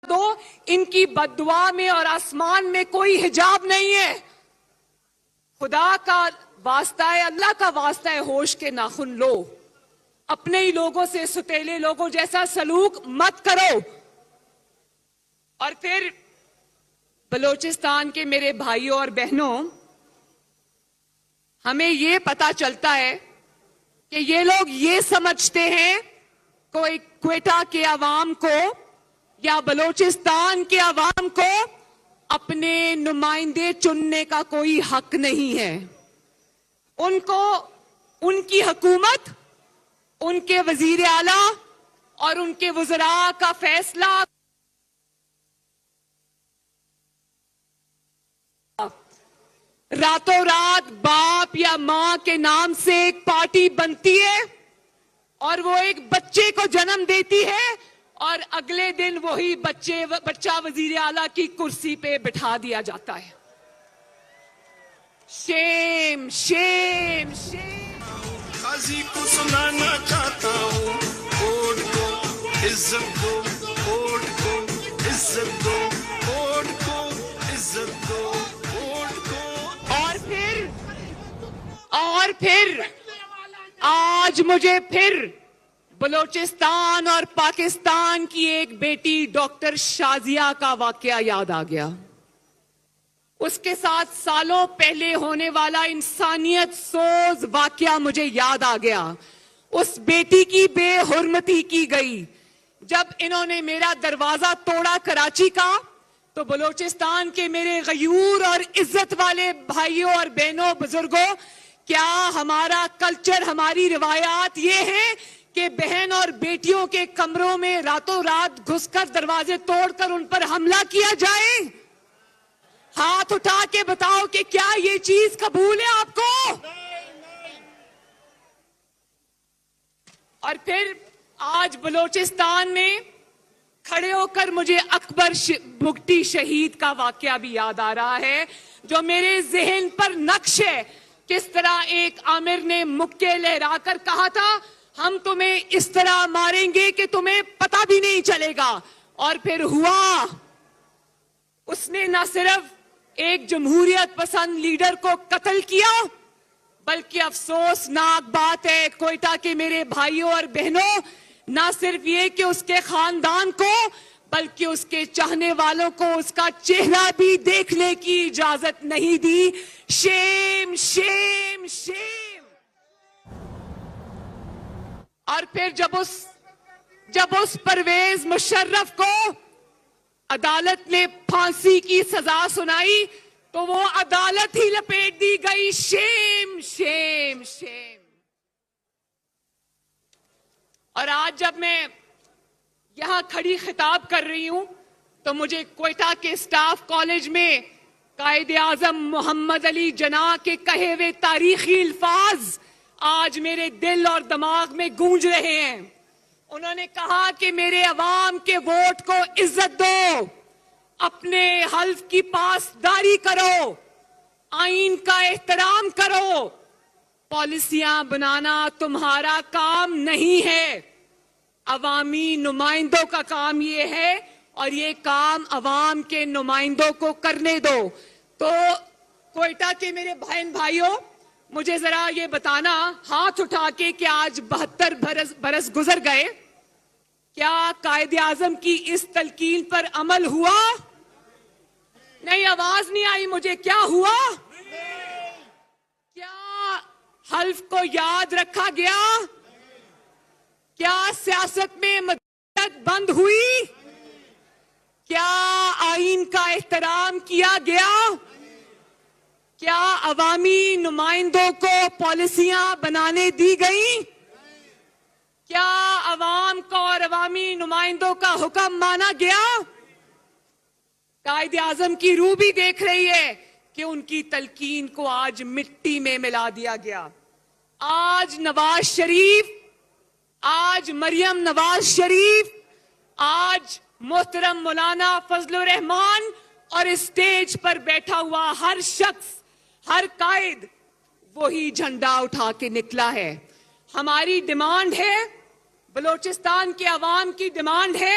دو، ان کی بددعا میں اور آسمان میں کوئی حجاب نہیں ہے. خدا کا واسطہ ہے، اللہ کا واسطہ ہے، ہوش کے ناخن لو. اپنے ہی لوگوں سے ستیلے لوگوں جیسا سلوک مت کرو. اور پھر بلوچستان کے میرے بھائیوں اور بہنوں، ہمیں یہ پتا چلتا ہے کہ یہ لوگ یہ سمجھتے ہیں کوئی کوئٹہ کے عوام کو یا بلوچستان کے عوام کو اپنے نمائندے چننے کا کوئی حق نہیں ہے. ان کو ان کی حکومت، ان کے وزیر اعلیٰ اور ان کے وزراء کا فیصلہ راتوں رات باپ یا ماں کے نام سے ایک پارٹی بنتی ہے اور وہ ایک بچے کو جنم دیتی ہے اور اگلے دن وہی بچہ وزیر اعلیٰ کی کرسی پہ بٹھا دیا جاتا ہے. شیم شیم شیم. قاضی کو سنانا چاہتا ہوں، کوڈ کو عزت دو، کوڈ کو عزت دو، کوڈ کو عزت دو، کوڈ کو. اور پھر آج مجھے پھر بلوچستان اور پاکستان کی ایک بیٹی ڈاکٹر شازیہ کا واقعہ یاد آ گیا. اس کے ساتھ سالوں پہلے ہونے والا انسانیت سوز واقعہ مجھے یاد آ گیا. اس بیٹی کی بے حرمتی کی گئی. جب انہوں نے میرا دروازہ توڑا کراچی کا، تو بلوچستان کے میرے غیور اور عزت والے بھائیوں اور بہنوں، بزرگوں، کیا ہمارا کلچر، ہماری روایات یہ ہیں کہ بہن اور بیٹیوں کے کمروں میں راتوں رات گھس کر دروازے توڑ کر ان پر حملہ کیا جائے؟ ہاتھ اٹھا کے بتاؤ کہ کیا یہ چیز قبول ہے آپ کو؟ اور پھر آج بلوچستان میں کھڑے ہو کر مجھے اکبر بگٹی شہید کا واقعہ بھی یاد آ رہا ہے، جو میرے ذہن پر نقش ہے. کس طرح ایک عامر نے مکے لہرا کر کہا تھا، ہم تمہیں اس طرح ماریں گے کہ تمہیں پتہ بھی نہیں چلے گا. اور پھر ہوا. اس نے نہ صرف ایک جمہوریت پسند لیڈر کو قتل کیا، بلکہ افسوسناک بات ہے کوئٹہ کے میرے بھائیوں اور بہنوں، نہ صرف یہ کہ اس کے خاندان کو، بلکہ اس کے چاہنے والوں کو اس کا چہرہ بھی دیکھنے کی اجازت نہیں دی. شیم شیم شیم. اور پھر جب اس پرویز مشرف کو عدالت نے پھانسی کی سزا سنائی تو وہ عدالت ہی لپیٹ دی گئی. شیم شیم شیم. اور آج جب میں یہاں کھڑی خطاب کر رہی ہوں تو مجھے کوئٹہ کے اسٹاف کالج میں قائد اعظم محمد علی جناح کے کہے ہوئے تاریخی الفاظ آج میرے دل اور دماغ میں گونج رہے ہیں. انہوں نے کہا کہ میرے عوام کے ووٹ کو عزت دو، اپنے حلف کی پاسداری کرو، آئین کا احترام کرو. پالیسیاں بنانا تمہارا کام نہیں ہے، عوامی نمائندوں کا کام یہ ہے، اور یہ کام عوام کے نمائندوں کو کرنے دو. تو کوئٹہ کے میرے بہن بھائیوں، مجھے ذرا یہ بتانا ہاتھ اٹھا کے کہ آج 72 برس گزر گئے، کیا قائد اعظم کی اس تلقین پر عمل ہوا؟ نہیں، آواز نہیں آئی مجھے. کیا ہوا؟ کیا حلف کو یاد رکھا گیا؟ کیا سیاست میں مداخلت بند ہوئی؟ کیا آئین کا احترام کیا گیا؟ کیا عوامی نمائندوں کو پالیسیاں بنانے دی گئیں؟ کیا عوام کو اور عوامی نمائندوں کا حکم مانا گیا؟ قائد اعظم کی روح بھی دیکھ رہی ہے کہ ان کی تلقین کو آج مٹی میں ملا دیا گیا. آج نواز شریف، آج مریم نواز شریف، آج محترم مولانا فضل الرحمان اور اسٹیج پر بیٹھا ہوا ہر شخص، ہر قائد وہی جھنڈا اٹھا کے نکلا ہے. ہماری ڈیمانڈ ہے، بلوچستان کے عوام کی ڈیمانڈ ہے،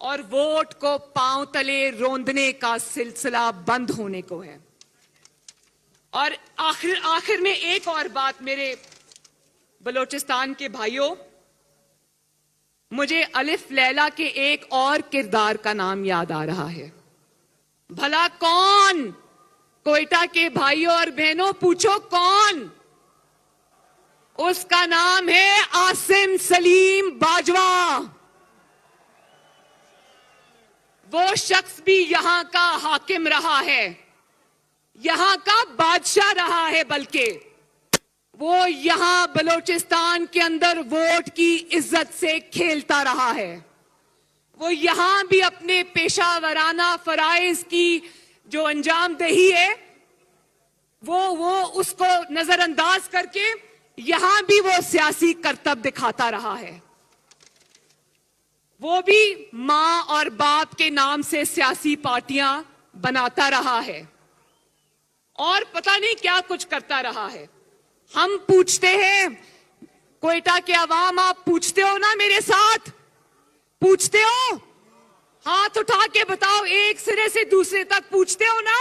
اور ووٹ کو پاؤں تلے روندنے کا سلسلہ بند ہونے کو ہے. اور آخر میں ایک اور بات میرے بلوچستان کے بھائیوں, مجھے الف لیلا کے ایک اور کردار کا نام یاد آ رہا ہے. بھلا کون؟ کوئٹہ کے بھائیوں اور بہنوں پوچھو کون؟ اس کا نام ہے عاصم سلیم باجوہ. وہ شخص بھی یہاں کا حاکم رہا ہے, یہاں کا بادشاہ رہا ہے, بلکہ وہ یہاں بلوچستان کے اندر ووٹ کی عزت سے کھیلتا رہا ہے. وہ یہاں بھی اپنے پیشہ ورانہ فرائض کی جو انجام دہی ہے وہ اس کو نظر انداز کر کے یہاں بھی وہ سیاسی کرتب دکھاتا رہا ہے. وہ بھی ماں اور باپ کے نام سے سیاسی پارٹیاں بناتا رہا ہے اور پتہ نہیں کیا کچھ کرتا رہا ہے. ہم پوچھتے ہیں, کوئٹہ کے عوام, آپ پوچھتے ہو نا میرے ساتھ؟ پوچھتے ہو؟ ہاتھ اٹھا کے بتاؤ, ایک سرے سے دوسرے تک پوچھتے ہو نا؟